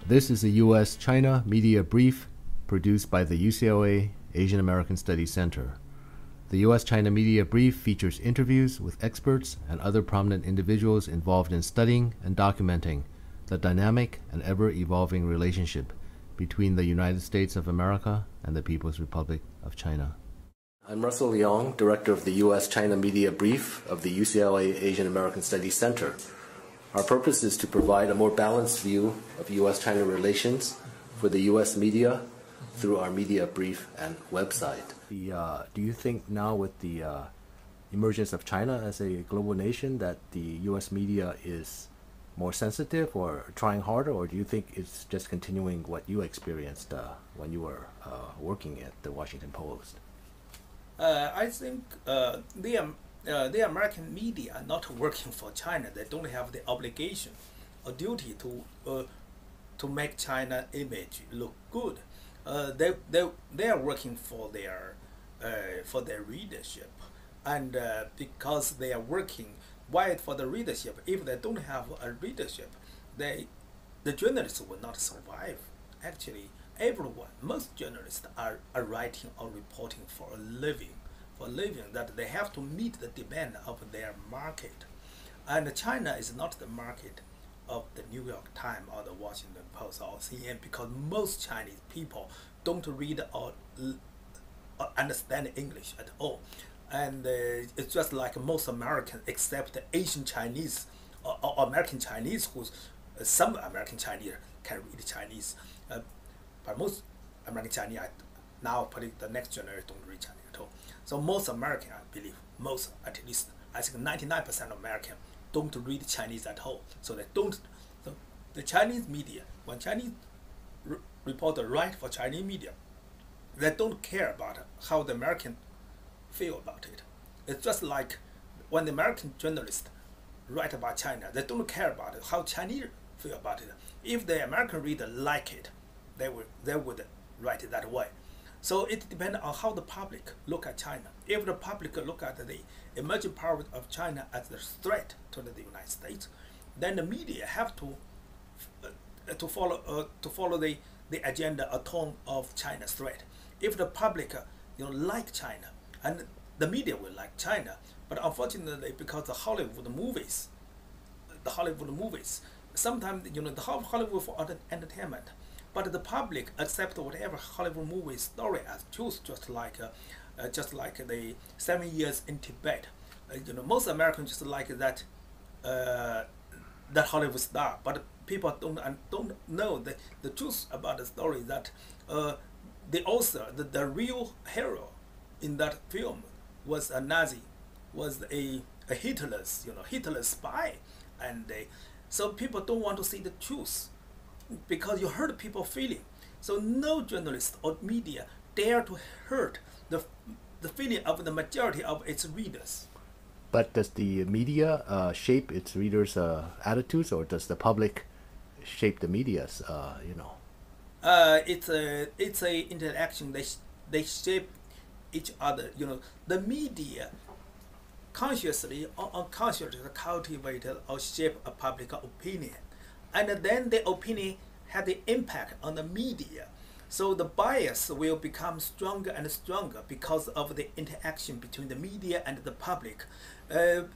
This is a U.S.-China media brief produced by the UCLA Asian American Studies Center. The U.S.-China media brief features interviews with experts and other prominent individuals involved in studying and documenting the dynamic and ever-evolving relationship between the United States of America and the People's Republic of China. I'm Russell Leong, Director of the U.S.-China Media Brief of the UCLA Asian American Studies Center. Our purpose is to provide a more balanced view of U.S.-China relations for the U.S. media through our media brief and website. Do you think now with the emergence of China as a global nation that the U.S. media is more sensitive or trying harder, or do you think it's just continuing what you experienced when you were working at the Washington Post? I think the American media are not working for China. They don't have the obligation or duty to make China image look good. They are working for their readership, and because they are working wide for the readership, if they don't have a readership, the journalists will not survive. Actually, most journalists are writing or reporting for a living, that they have to meet the demand of their market. And China is not the market of the New York Times or the Washington Post or CNN, because most Chinese people don't read or understand English at all. And it's just like most Americans, except the Asian Chinese or American Chinese, some American Chinese can read Chinese. But most American Chinese now, the next generation, don't read Chinese at all. So most Americans, I believe, at least, I think 99% of Americans don't read Chinese at all. So they don't. So the Chinese media, when Chinese reporters write for Chinese media, they don't care about how the American feel about it. It's just like when the American journalists write about China, they don't care about it, how Chinese feel about it. If the American reader like it, they would write it that way. So it depends on how the public look at China. If the public look at the emerging power of China as a threat to the United States, then the media have to follow the agenda or tone of China's threat. If the public like China, and the media will like China, but unfortunately, because the Hollywood movies, sometimes the Hollywood for entertainment, but the public accept whatever Hollywood movie story as truth, just like the 7 Years in Tibet. Most Americans just like that Hollywood star, but people don't know the truth about the story, that the author, the real hero in that film was a Nazi, was a Hitler's spy, and so people don't want to see the truth because you hurt people's feeling. So no journalist or media dare to hurt the feeling of the majority of its readers. But does the media shape its readers' attitudes, or does the public shape the media's? It's a interaction. They shape each other. The media consciously or unconsciously cultivate or shape a public opinion, and then the opinion had the impact on the media. So the bias will become stronger and stronger because of the interaction between the media and the public, the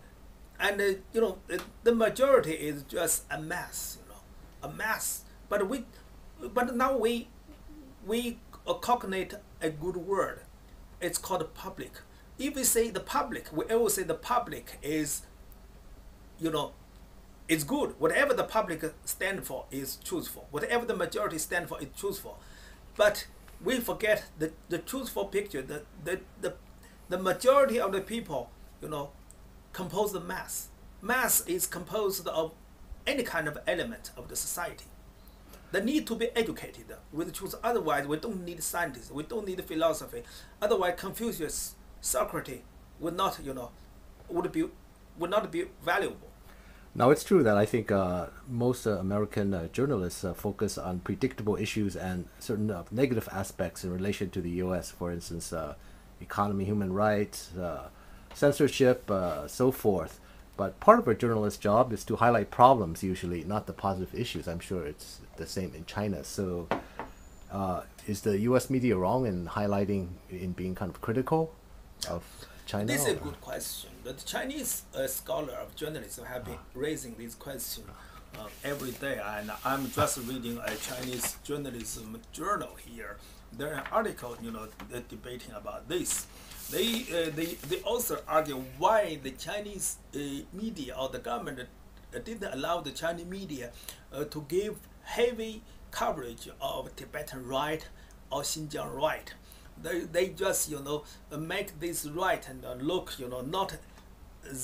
majority is just a mass, a mass. But now we cognate a good word. It's called public. If we say the public, we always say the public is, is good. Whatever the public stand for is truthful. Whatever the majority stand for is truthful. But we forget the truthful picture. The majority of the people, compose the mass. Mass is composed of any kind of element of the society. They need to be educated with the truth. Otherwise, we don't need scientists. We don't need philosophy. Otherwise, Confucius, Socrates would not be valuable. Now, it's true that I think most American journalists focus on predictable issues and certain negative aspects in relation to the U.S. For instance, economy, human rights, censorship, so forth. But part of a journalist's job is to highlight problems usually, not the positive issues. I'm sure it's the same in China. So is the U.S. media wrong in highlighting, in being kind of critical of China? This is a good question. The Chinese scholar of journalism have been raising this question every day, and I'm just reading a Chinese journalism journal here. There are an article, debating about this. The author argue why the Chinese media or the government didn't allow the Chinese media to give heavy coverage of Tibetan right or Xinjiang right. They just make this right and look not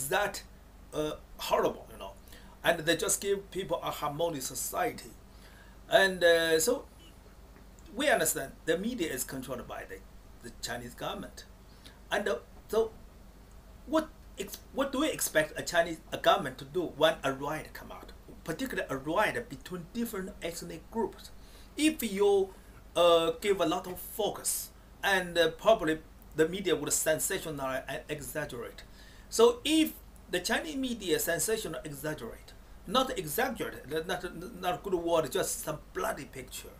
that horrible, and they just give people a harmonious society. And so we understand the media is controlled by the Chinese government. And so what do we expect a government to do when a riot come out, particularly a riot between different ethnic groups? If you give a lot of focus, and probably the media would sensationalize and exaggerate. So if the Chinese media sensational exaggerate, not exaggerate, not a good word, just some bloody picture,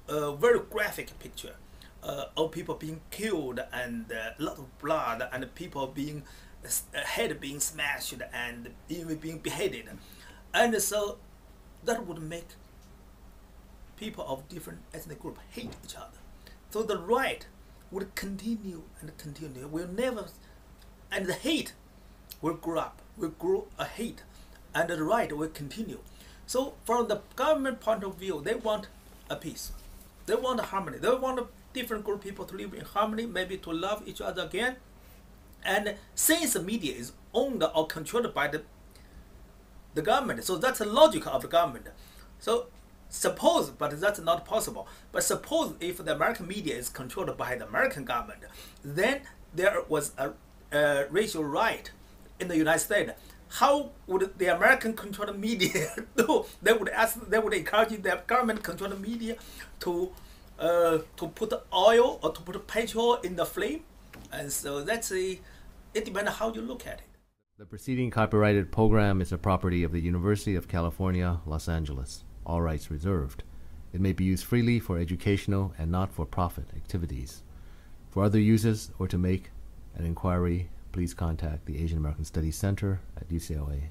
very graphic picture of people being killed and a lot of blood and people being head being smashed and even being beheaded, and so that would make people of different ethnic groups hate each other. So the riot would continue and continue, will never, and the hate will grow up, will grow a hate, and the riot will continue. So from the government point of view, they want a peace, they want harmony, they want a different group of people to live in harmony, maybe to love each other again. And since the media is owned or controlled by the government, so that's the logic of the government. So suppose, but that's not possible, but suppose if the American media is controlled by the American government, then there was a racial riot in the United States. How would the American controlled media do? They would encourage the government controlled media to put oil or to put petrol in the flame. And so it depends on how you look at it. The preceding copyrighted program is a property of the University of California, Los Angeles. All rights reserved. It may be used freely for educational and not-for-profit activities. For other uses or to make an inquiry, please contact the Asian American Studies Center at UCLA.